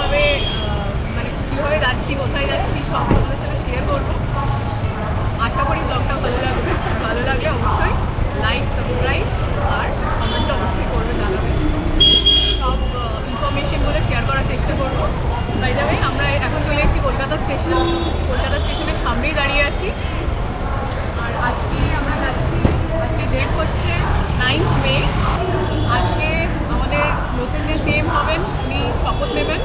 কীভাবে মানে কীভাবে যাচ্ছি, কোথায় যাচ্ছি সব তোমাদের সাথে শেয়ার করবো। আশা করি ব্লগটা ভালো লাগবে। ভালো লাগলে অবশ্যই লাইক, সাবস্ক্রাইব আর কমেন্ট অবশ্যই করবে, জানাবে। সব ইনফরমেশনগুলো শেয়ার করার চেষ্টা করবো। বাই দ্য ওয়ে, আমরা এখন চলে এসেছি কলকাতা স্টেশন। কলকাতা স্টেশনের সামনেই দাঁড়িয়ে আছি। আর আজকে আমরা যাচ্ছি, আজকে ডেট হচ্ছে 9 মে। আজকে আমাদের নতুন যে সিএম হবেন উনি শপথ নেবেন।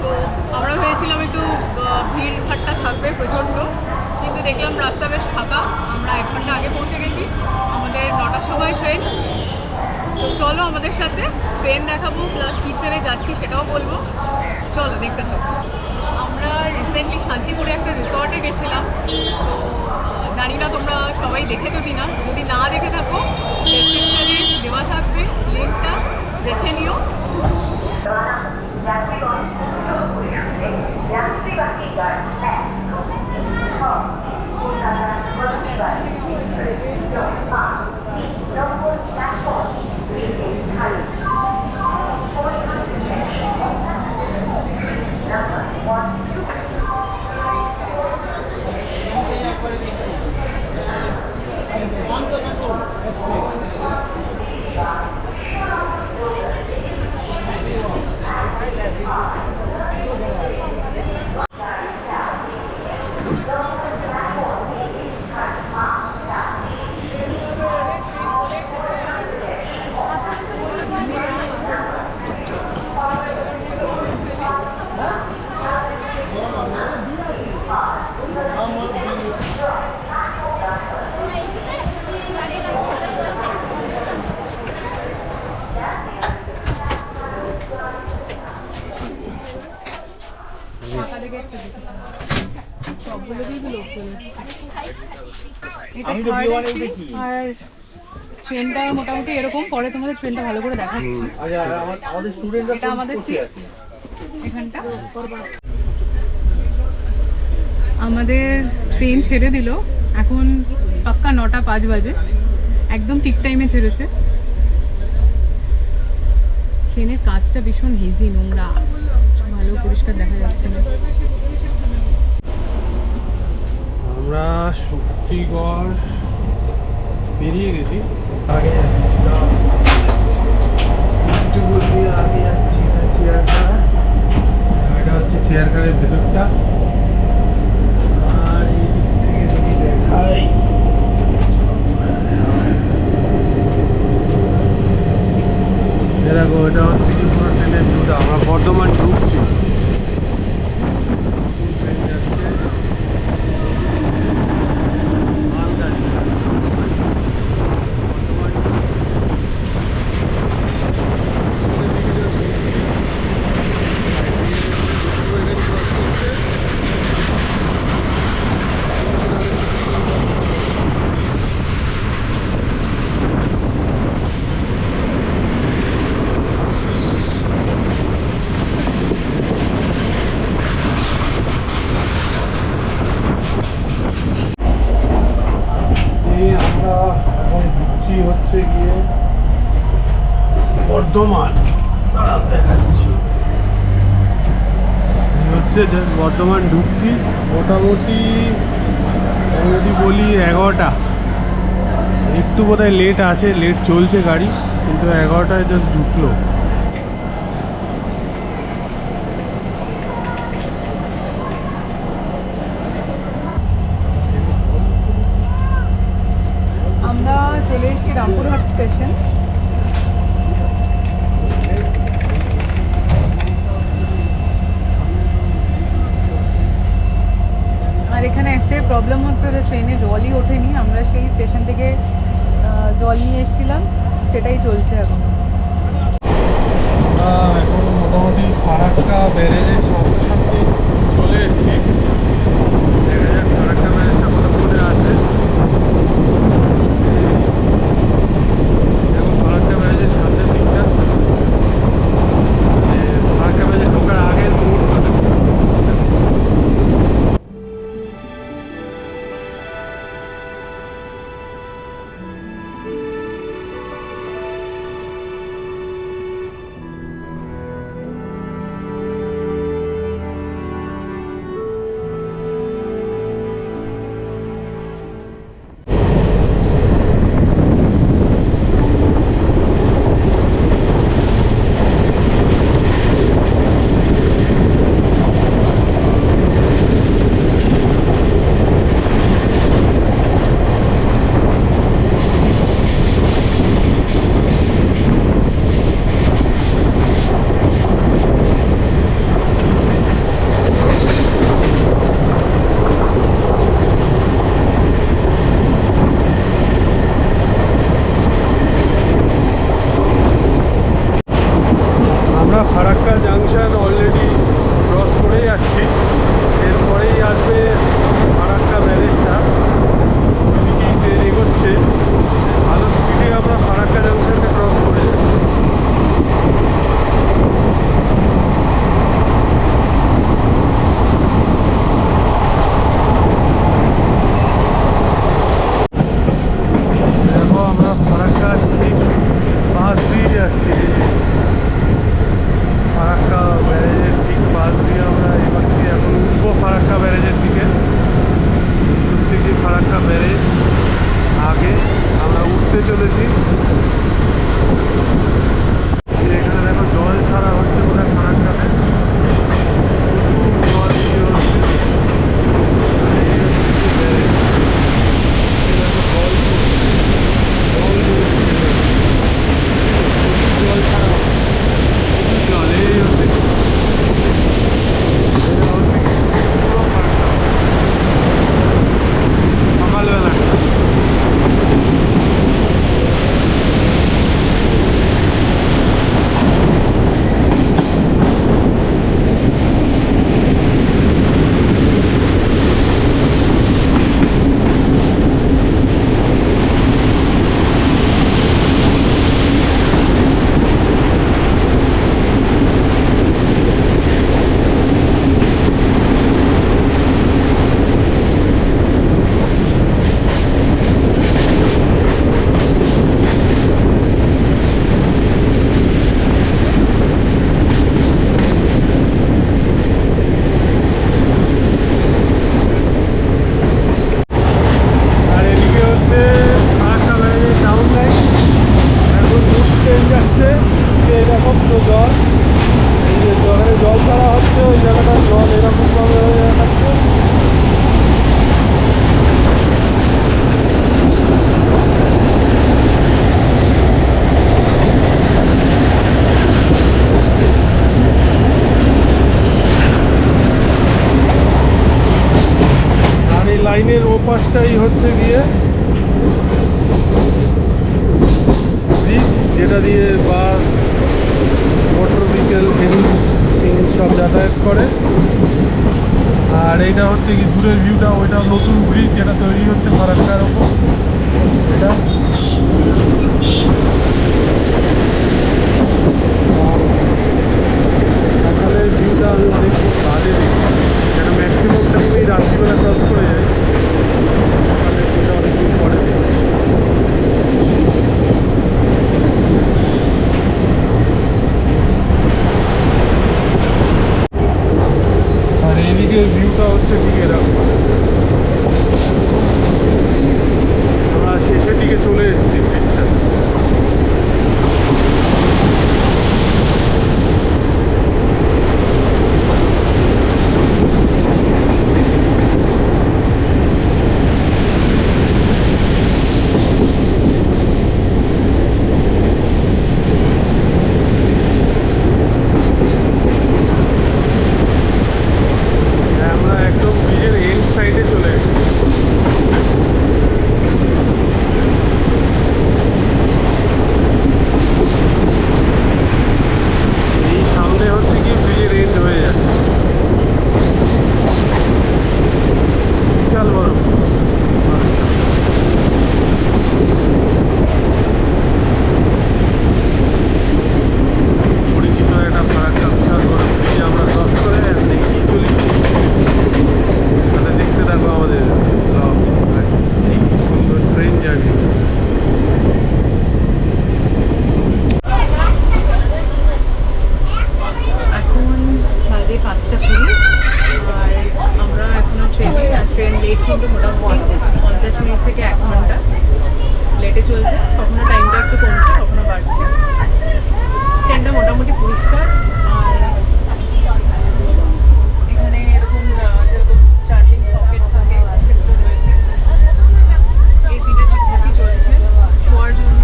তো আমরা ভেবেছিলাম একটু ভিড় ভাট্টা থাকবে প্রচণ্ড, কিন্তু দেখলাম রাস্তা বেশ ফাঁকা। আমরা 1 ঘন্টা আগে পৌঁছে গেছি। আমাদের 9টার সময় ট্রেন। তো চলো আমাদের সাথে, ট্রেন দেখাবো, প্লাস কী ট্রেনে যাচ্ছি সেটাও বলবো। চলো দেখতে থাকো। আমরা রিসেন্টলি শান্তিপুরে একটা রিসর্টে গেছিলাম। তো জানি না তোমরা সবাই দেখেছো কি না। যদি না দেখে থাকো, ডেসক্রিপশনে দেওয়া থাকবে, লিঙ্কটা দেখে নিও। আর ট্রেনটা মোটামুটি এরকম, পরে তোমাদের ট্রেনটা ভালো করে দেখাচ্ছি। এটা আমাদের সিট, এখানটা। আমাদের ট্রেন ছেড়ে দিল, এখন পাক্কা 9টা 5 বাজে, একদম ঠিক টাইমে ছেড়েছে। ট্রেনের কাজটা ভীষণ হেজি, নোংরা, ভালো পরিষ্কার দেখা যাচ্ছে না। আমরা শক্তিগড় পেরিয়ে গেছি, আগে যাচ্ছিলাম দিয়ে আগে যাচ্ছি চেয়ারখানা। এটা হচ্ছে চেয়ারখানার ভেতরটা। আর এই দিক থেকে যদি দেখাই, দেখো এটা হচ্ছে কি পুরো ট্রেনের ভিউটা। আমরা বর্ধমান ঢুকছি, ট্রেন যাচ্ছে মালগাড়ি। হচ্ছে গিয়ে বর্ধমান, দেখাচ্ছি হচ্ছে বর্ধমান ঢুকছি। মোটামুটি যদি বলি 11টা, একটু বোধহয় লেট আছে, লেট চলছে গাড়ি, কিন্তু 11টায় জাস্ট ঢুকলো। আমরা চলে এসেছি রামপুরহাট স্টেশন। আর এখানে একটাই প্রবলেম হচ্ছে যে ট্রেনে জলই ওঠেনি। আমরা সেই স্টেশন থেকে জল নিয়ে এসেছিলাম, সেটাই চলছে এখন। এখন মোটামুটি ফারাক্কা ব্যারেজের সামনে সামনে চলে এসেছি। দেখা যাক ফারাক্কা ব্যারেজটা কতক্ষণে আসে। এখন ফারাক্কা ব্যারেজের সামনের দিকটা, ফারাক্কা ব্যারেজে ঢোকার আগের মুহূর্তটা। উঠেছি। এখানে দেখো জল ছাড়া হচ্ছে বোধহয় ফারাক্কাতে, প্রচুর জল দিয়ে হচ্ছে। আর এই হচ্ছে কিছু জায়গা। এই দেখো জল ছুটছে, জল বেরোচ্ছে, প্রচুর জল ছাড়া হচ্ছে, প্রচুর জল। এই হচ্ছে এটা হচ্ছে কি পুরো ফারাক্কা সকালবেলাটা। আর এদিকে হচ্ছে ফারাক্কা ব্যারেজের ডাউন লাইন, এখন বুট ট্রেন যাচ্ছে, যে এরকম তো জল, এই যে জলে জল ছাড়া হচ্ছে, ওই জায়গাটার জল এরকমভাবে হয়ে যাচ্ছে। আর এই লাইনের ওপাশটাই হচ্ছে গিয়ে ব্রিজ, যেটা দিয়ে বাস, মোটর ভেহিকেল, এনি সব যাতায়াত করে। আর এইটা হচ্ছে কি দূরের ভিউটা, ওইটা নতুন ব্রিজ যেটা তৈরি হচ্ছে ফারাক্কার ওপর, এটা। সকালের ভিউটা আমি অনেক বাজে দেখি, যেটা ম্যাক্সিমাম টাইমেই রাত্রিবেলা ক্রস করে যায়। সকালের ভিউটা অনেকদিন পরে দেখি। আর এইদিকের ভিউটা হচ্ছে ঠিক এরকম। আমরা শেষের দিকে চলে এসেছি ব্রিজটা। আমরা একদম ব্রিজের এন্ড সাইডে চলে এসেছি। এই সামনে হচ্ছে কি ব্রিজের এন্ড হয়ে যাচ্ছে, বিশাল বড়। পরিচিত একটা ফারাক্কা বিশাল বড় ব্রিজ আমরা ক্রস করে এগিয়ে চলেছি। সাথে দেখতে থাকো আমাদের ব্লগ, এই সুন্দর ট্রেন জার্নি। এখন বাজে 5:20, আর আমরা এখনো ট্রেনে, আর ট্রেন লেট কিন্তু মোটামুটি 50 মিনিট থেকে 1 ঘন্টা লেটে চলছে। কখনো টাইমটা একটু কমছে, কখনো বাড়ছে। ট্রেনটা মোটামুটি পরিষ্কার, আর এখানে এরকম যেরকম চার্জিং সকেট থাকে সেগুলো রয়েছে। এসিটা ঠিকঠাকই চলছে, শোয়ার জন্য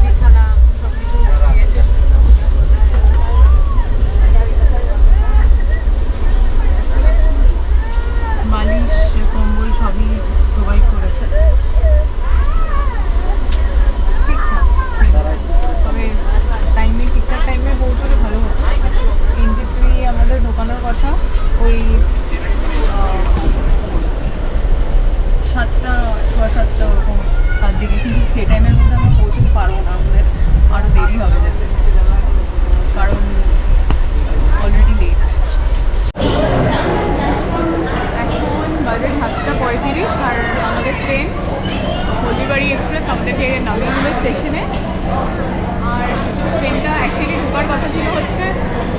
বিছানা সব কিছু দিয়েছে। বালিশ, কম্বল সবই প্রোভাইড করেছে। ঠিকঠাক, তবে টাইমে, ঠিকঠাক টাইমে পৌঁছলে ভালো হতো। NG3 আমাদের ঢোকানোর কথা ওই 7টা, 7:15 ওরকম তার দিকে, কিন্তু সেই টাইমের মধ্যে আমরা পৌঁছতে পারবো না, আমাদের আরও দেরি হবে যেতে, কারণ অলরেডি লেট। এখন বাজে 7:35, আর আমাদের ট্রেন হলদিবাড়ি এক্সপ্রেস আমাদেরকে নামিয়ে দিল স্টেশনে। আর ট্রেনটা অ্যাকচুয়ালি ঢোকার কথা ছিল হচ্ছে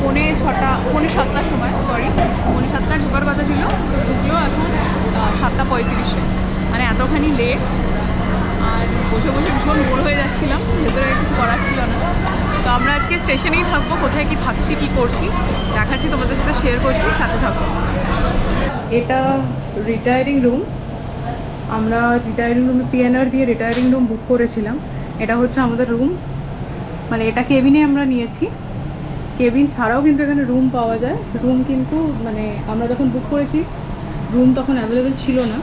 6:45 সময়, 7:45 ঢোকার কথা ছিল, তো ঢুকলো এখন 7:35, মানে এতখানি লেট। আর বসে বসে ভীষণ বোর হয়ে যাচ্ছিলাম, ভেতরে কিছু করার ছিল না। তো আমরা আজকে স্টেশনেই থাকবো, কোথায় কি থাকছি কি করছি দেখাচ্ছি, তোমাদের সাথে শেয়ার করছি, সাথে থাকবো। এটা রিটায়ারিং রুম, আমরা রিটায়ারিং রুমে পিএনআর দিয়ে রিটায়ারিং রুম বুক করেছিলাম। এটা হচ্ছে আমাদের রুম, মানে এটা কেবিনে আমরা নিয়েছি। কেবিন ছাড়াও কিন্তু এখানে রুম পাওয়া যায়। রুম কিন্তু মানে আমরা যখন বুক করেছি রুম তখন অ্যাভেলেবেল ছিল না।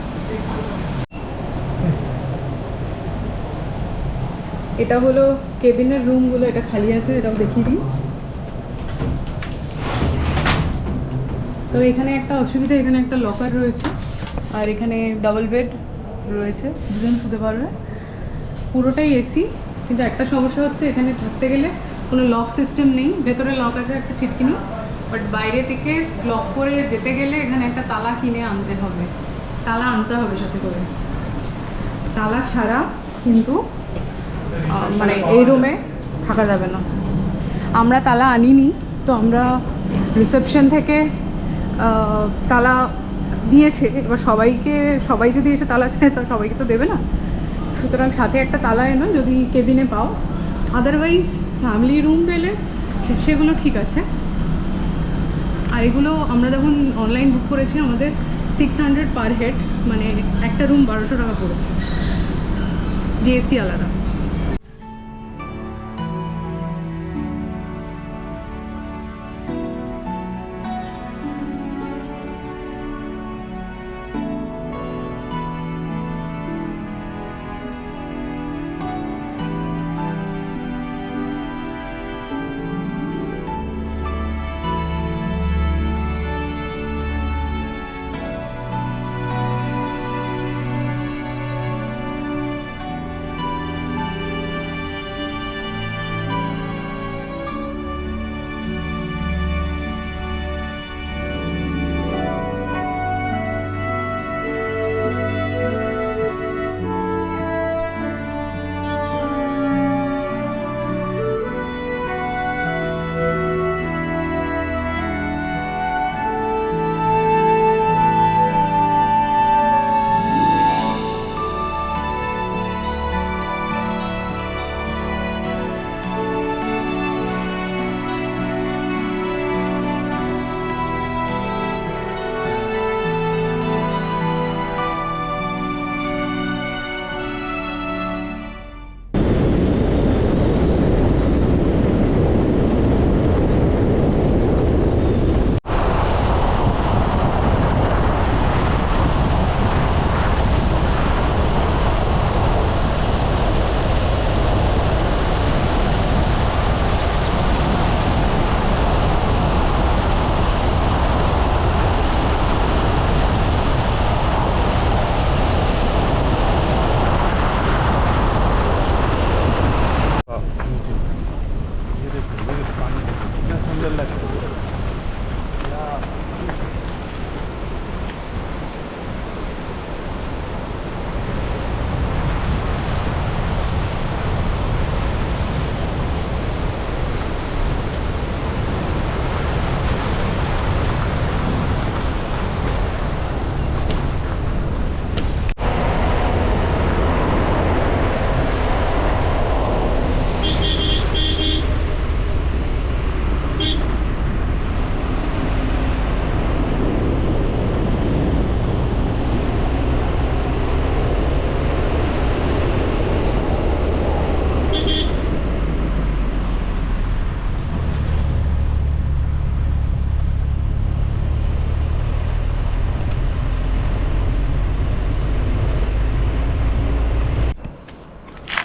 এটা হলো কেবিনের রুমগুলো, এটা খালি আছে, এটাও দেখিয়ে দিই। তো এখানে একটা অসুবিধা, এখানে একটা লকার রয়েছে, আর এখানে ডাবল বেড রয়েছে, দুজন শুতে পারবে। পুরোটাই এসি, কিন্তু একটা সমস্যা হচ্ছে এখানে থাকতে গেলে কোনো লক সিস্টেম নেই। ভেতরে লক আছে একটা ছিটকিনি, বাট বাইরে থেকে লক করে যেতে গেলে এখানে একটা তালা কিনে আনতে হবে, তালা আনতে হবে সাথে করে। তালা ছাড়া কিন্তু মানে এই রুমে থাকা যাবে না। আমরা তালা আনিনি, তো আমরা রিসেপশন থেকে তালা দিয়েছে। এবার সবাই যদি এসে তালা চায় তা সবাইকে তো দেবে না, সুতরাং সাথে একটা তালা এনো যদি কেবিনে পাও। আদারওয়াইজ ফ্যামিলি রুম পেলে সেগুলো ঠিক আছে। আর এগুলো আমরা যখন অনলাইন বুক করেছি আমাদের 600 পার হেড, মানে একটা রুম 1200 টাকা পড়েছে, জিএসটি আলাদা।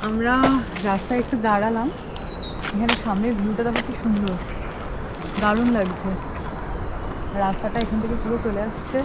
আমরা রাস্তায় একটু দাঁড়ালাম, এখানে সামনের ভিউটা দেখো কি সুন্দর, দারুণ লাগছে। রাস্তাটা এখান থেকে পুরো চলে আসছে।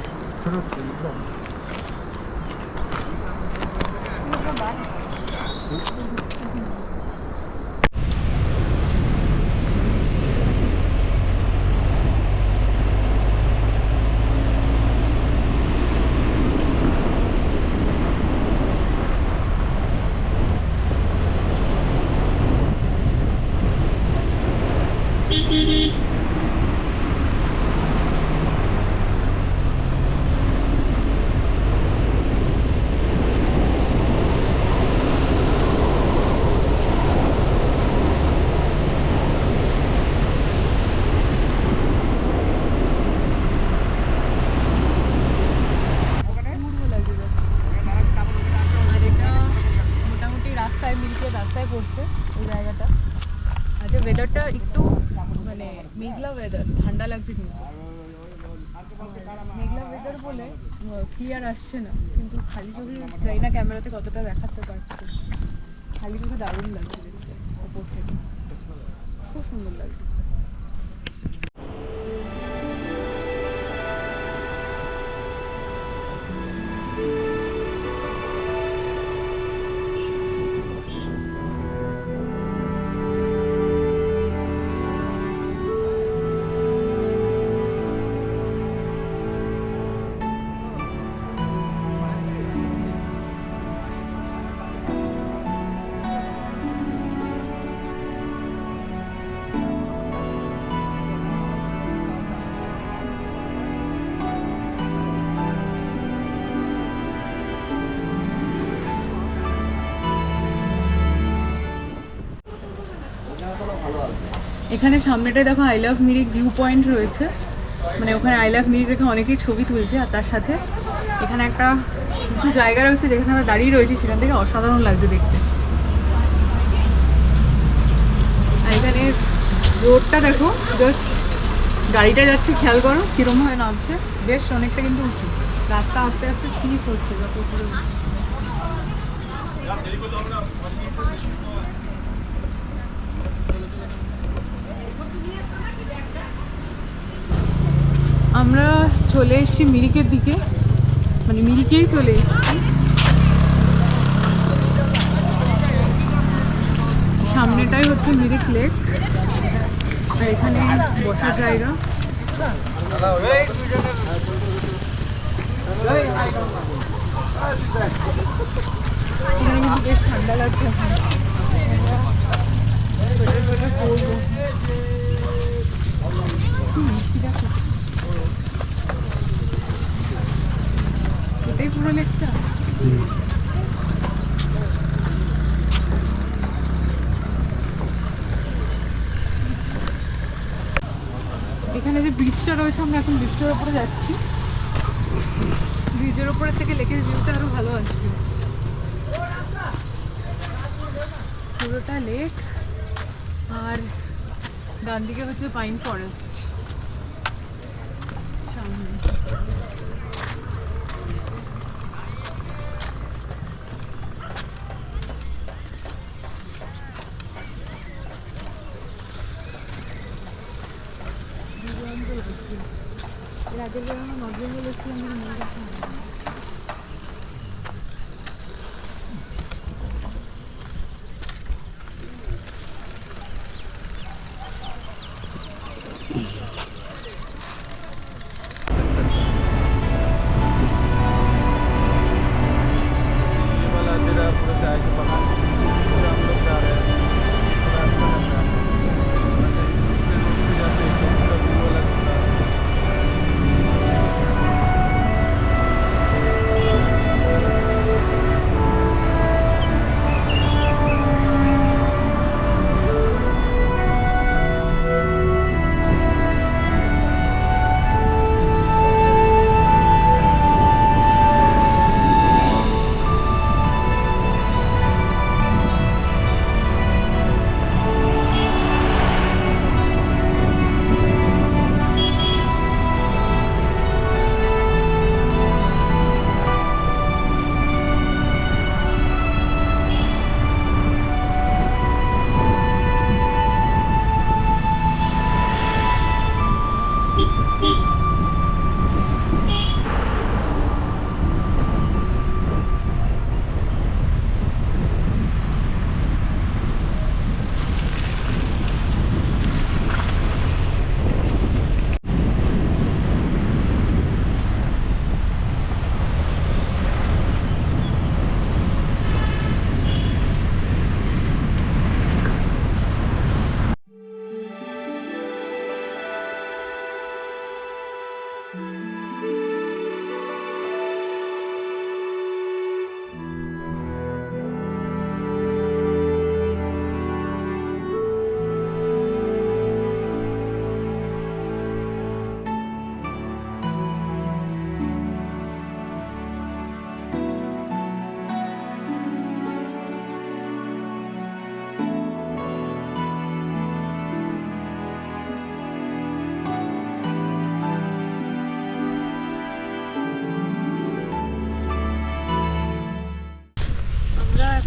রাস্তায় পড়ছে এই জায়গাটা। আচ্ছা, ওয়েদারটা একটু মানে মেঘলা ওয়েদার, ঠান্ডা লাগছে কিন্তু মেঘলা ওয়েদার বলে ক্লিয়ার আসছে না, কিন্তু খালি চোখে জানি না ক্যামেরাতে কতটা দেখাতে পারছে, খালি চোখে দারুণ লাগছে দেখতে ওপর থেকে, খুব সুন্দর লাগছে। এখানে সামনেটায় দেখো I love Mirik view point রয়েছে, মানে ওখানে আই লাভ মিরিক রেখে অনেকেই ছবি তুলছে। আর তার সাথে এখানে একটা কিছু জায়গা রয়েছে যেখানে আমরা দাঁড়িয়ে রয়েছি, সেখান থেকে অসাধারণ লাগছে দেখতে। আর এখানে রোডটা দেখো, জাস্ট গাড়িটা যাচ্ছে, খেয়াল করো কীরকম ভাবে নামছে, বেশ অনেকটা কিন্তু উঁচু রাস্তা, আস্তে আস্তে স্লিপ হচ্ছে যত উপরে উঠছে। আমরা চলে এসেছি মিরিকের দিকে, মানে মিরিকেই চলে এসেছি। সামনেটাই হচ্ছে মিরিক লেক, আর এখানে বসার জায়গা। এখানে কিন্তু বেশ ঠান্ডা লাগছে এখন, পরবো। এটাই পুরো লেকটা। এখানে যে ব্রিজটা রয়েছে, আমরা এখন ব্রিজটার উপরে যাচ্ছি। ব্রিজের উপরে থেকে লেকের ভিউটা আরো ভালো আসবে। পুরোটা লেক, আর ডান দিকে হচ্ছে পাইন ফরেস্ট সামনে। আগের বার আমরা নজর বলেছিলাম।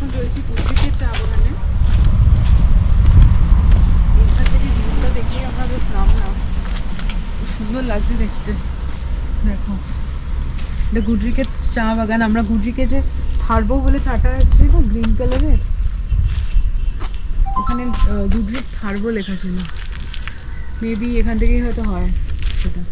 এখন রয়েছি গুডরিকের চা বাগানে। এখান থেকে ভিউটা দেখে আমরা বেশ নামলাম, খুব সুন্দর লাগছে দেখতে। দেখো এটা গুডরিকের চা বাগান। আমরা গুডরিকে যে থারবো বলে চাটা ছিল গ্রিন কালারের, ওখানে গুডরিক থারবো লেখা ছিল। মেবি এখান থেকেই হয়তো হয় সেটা।